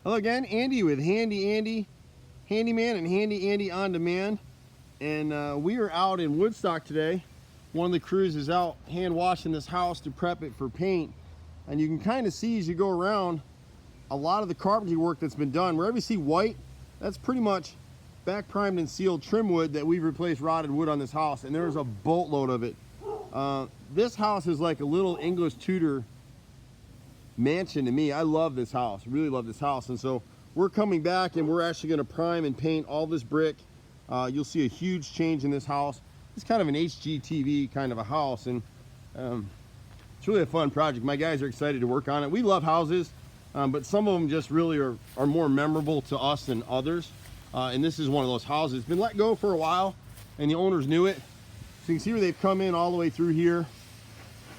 Hello again, Andy with Handy Andy, Handyman and Handy Andy on Demand. And we are out in Woodstock today. One of the crews is out hand washing this house to prep it for paint. And you can kind of see as you go around a lot of the carpentry work that's been done. Wherever you see white, that's pretty much back primed and sealed trim wood that we've replaced rotted wood on this house. And there's a boatload of it. This house is like a little English Tudor mansion to me. I love this house, really love this house. And so we're coming back and we're actually going to prime and paint all this brick. You'll see a huge change in this house. It's kind of an HGTV kind of a house, and it's really a fun project. My guys are excited to work on it. We love houses, but some of them just really are more memorable to us than others. And this is one of those houses. It's been let go for a while and the owners knew it. So you can see where they've come in all the way through here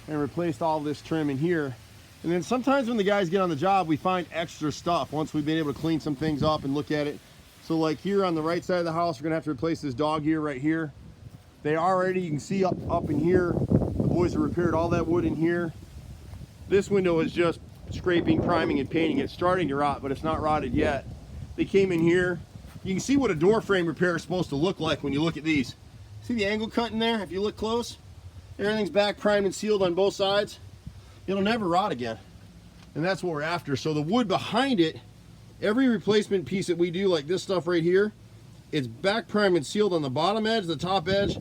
and replaced all this trim in here. And then sometimes when the guys get on the job, we find extra stuff once we've been able to clean some things up and look at it. So like here on the right side of the house, we're gonna have to replace this dog ear right here. They already, you can see up in here, the boys have repaired all that wood in here. This window is just scraping, priming, and painting. It's starting to rot, but it's not rotted yet. They came in here. You can see what a door frame repair is supposed to look like when you look at these. See the angle cut in there? If you look close, everything's back primed and sealed on both sides. It'll never rot again. And that's what we're after. So the wood behind it, every replacement piece that we do, like this stuff right here, it's back primed and sealed on the bottom edge, the top edge.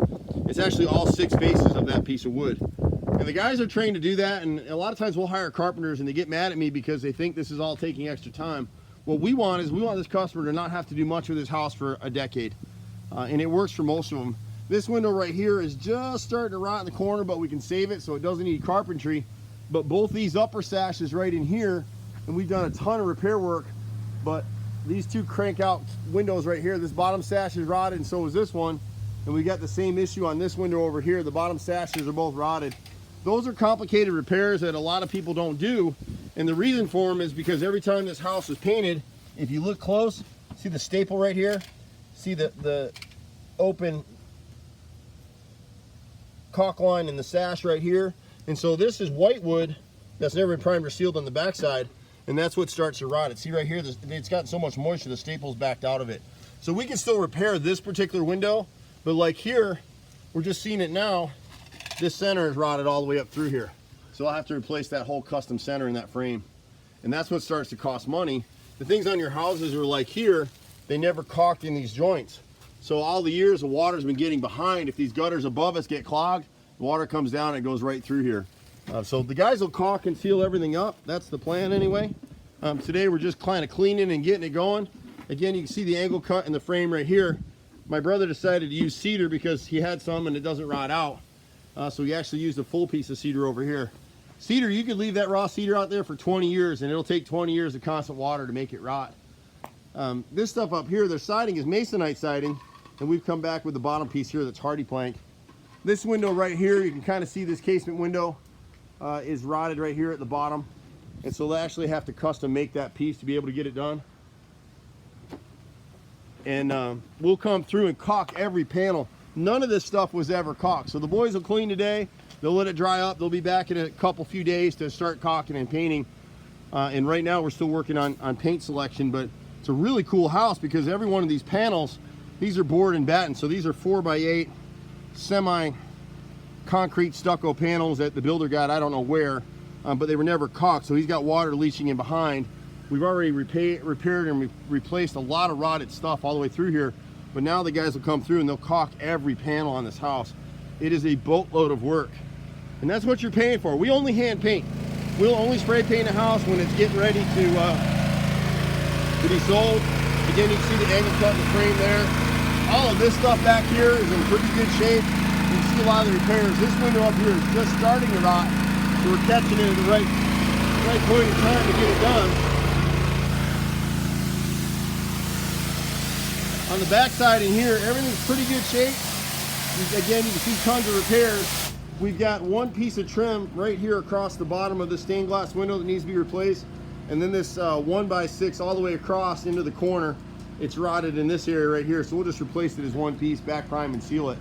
It's actually all 6 faces of that piece of wood. And the guys are trained to do that, and a lot of times we'll hire carpenters and they get mad at me because they think this is all taking extra time. What we want is we want this customer to not have to do much with his house for a decade. And it works for most of them. This window right here is just starting to rot in the corner, but we can save it so it doesn't need carpentry. But both these upper sashes right in here, and we've done a ton of repair work, but these two crank out windows right here, this bottom sash is rotted and so is this one. And we got the same issue on this window over here. The bottom sashes are both rotted. Those are complicated repairs that a lot of people don't do. And the reason for them is because every time this house is painted, if you look close, see the staple right here? See the open caulk line in the sash right here? And so this is white wood that's never been primed or sealed on the backside, and that's what starts to rot it. See right here, it's gotten so much moisture, the staple's backed out of it. So we can still repair this particular window, but like here, we're just seeing it now, this center is rotted all the way up through here. So I'll have to replace that whole custom center in that frame. And that's what starts to cost money. The things on your houses are like here, they never caulked in these joints. So all the years the water's been getting behind, if these gutters above us get clogged, the water comes down and it goes right through here. So the guys will caulk and seal everything up. That's the plan anyway. Today we're just kind of cleaning and getting it going. Again, you can see the angle cut in the frame right here. My brother decided to use cedar because he had some and it doesn't rot out. So he actually used a full piece of cedar over here. Cedar, you could leave that raw cedar out there for 20 years and it'll take 20 years of constant water to make it rot. This stuff up here, their siding is masonite siding, and we've come back with the bottom piece here that's hardy plank. This window right here, you can kind of see this casement window is rotted right here at the bottom. And so they'll actually have to custom make that piece to be able to get it done. And we'll come through and caulk every panel. None of this stuff was ever caulked. So the boys will clean today, they'll let it dry up, they'll be back in a few days to start caulking and painting. And right now we're still working on paint selection, but it's a really cool house because every one of these panels, these are board and batten. So these are 4x8 semi concrete stucco panels that the builder got, I don't know where, but they were never caulked, so he's got water leaching in behind. We've already repaired and replaced a lot of rotted stuff all the way through here, but now the guys will come through and they'll caulk every panel on this house. It is a boatload of work, and that's what you're paying for. We only hand paint. We'll only spray paint a house when it's getting ready to be sold. Again, you can see the angle cut in the frame there. All of this stuff back here is in pretty good shape. You can see a lot of the repairs. This window up here is just starting to rot, so we're catching it at the right point in time to get it done. On the back side in here, everything's pretty good shape. Again, you can see tons of repairs. We've got one piece of trim right here across the bottom of the stained glass window that needs to be replaced, and then this 1x6 all the way across into the corner. It's rotted in this area right here, so we'll just replace it as one piece, back prime and seal it.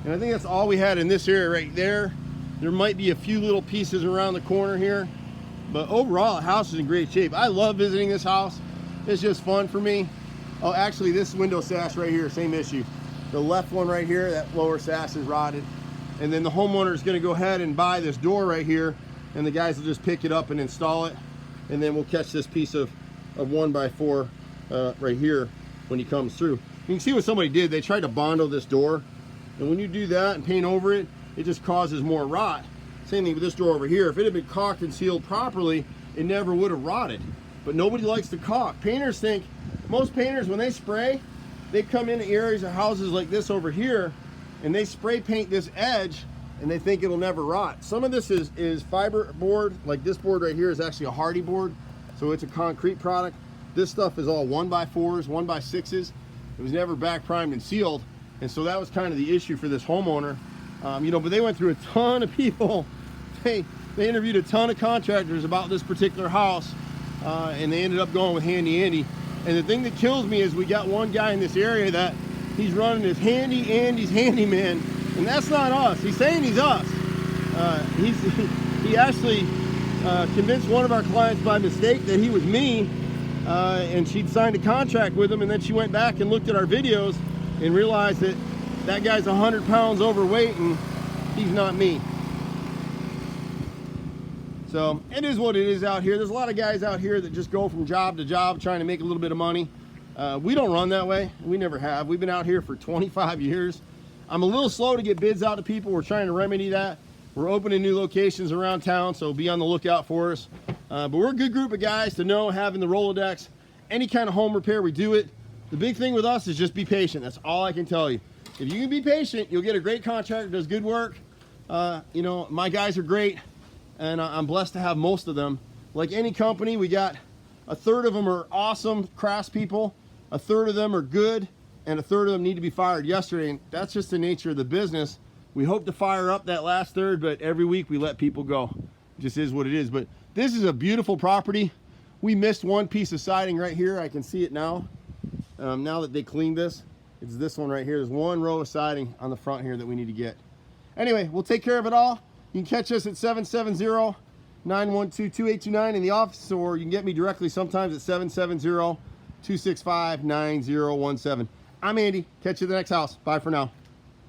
And I think that's all we had in this area right there. There might be a few little pieces around the corner here, but overall the house is in great shape. I love visiting this house. It's just fun for me. Oh, actually, this window sash right here, same issue. The left one right here, that lower sash is rotted. And then the homeowner is going to go ahead and buy this door right here, and the guys will just pick it up and install it. And then we'll catch this piece of 1x4 right here when he comes through. You can see what somebody did. They tried to bondo this door, and when you do that and paint over it, it just causes more rot. Same thing with this door over here. If it had been caulked and sealed properly, it never would have rotted. But nobody likes to caulk. Painters think, most painters, when they spray, they come into areas of houses like this over here, and they spray paint this edge, and they think it'll never rot. Some of this is fiber board. Like this board right here is actually a hardy board, so it's a concrete product. This stuff is all 1x4s, 1x6s. It was never back primed and sealed, and so that was kind of the issue for this homeowner. You know, but they went through a ton of people. They interviewed a ton of contractors about this particular house, and they ended up going with Handy Andy. And the thing that kills me is we got one guy in this area that he's running his Handy Andy's handyman, and that's not us. He's saying he's us. He actually convinced one of our clients by mistake that he was me, and she'd signed a contract with him, and then she went back and looked at our videos and realized that that guy's 100 pounds overweight and he's not me. So it is what it is out here. There's a lot of guys out here that just go from job to job trying to make a little bit of money. We don't run that way. We never have. We've been out here for 25 years. I'm a little slow to get bids out to people. We're trying to remedy that. We're opening new locations around town, so be on the lookout for us. But we're a good group of guys to know, having the Rolodex. Any kind of home repair, we do it. The big thing with us is just be patient. That's all I can tell you. If you can be patient, you'll get a great contractor, does good work. You know, my guys are great, and I'm blessed to have most of them. Like any company, we got a third of them are awesome craftspeople, a third of them are good, and a third of them need to be fired yesterday. And that's just the nature of the business. We hope to fire up that last third, but every week we let people go. It just is what it is. But this is a beautiful property. We missed one piece of siding right here. I can see it now. Now that they cleaned this, it's this one right here. There's one row of siding on the front here that we need to get. Anyway, we'll take care of it all. You can catch us at 770-912-2829 in the office, or you can get me directly sometimes at 770-265-9017. I'm Andy. Catch you at the next house. Bye for now.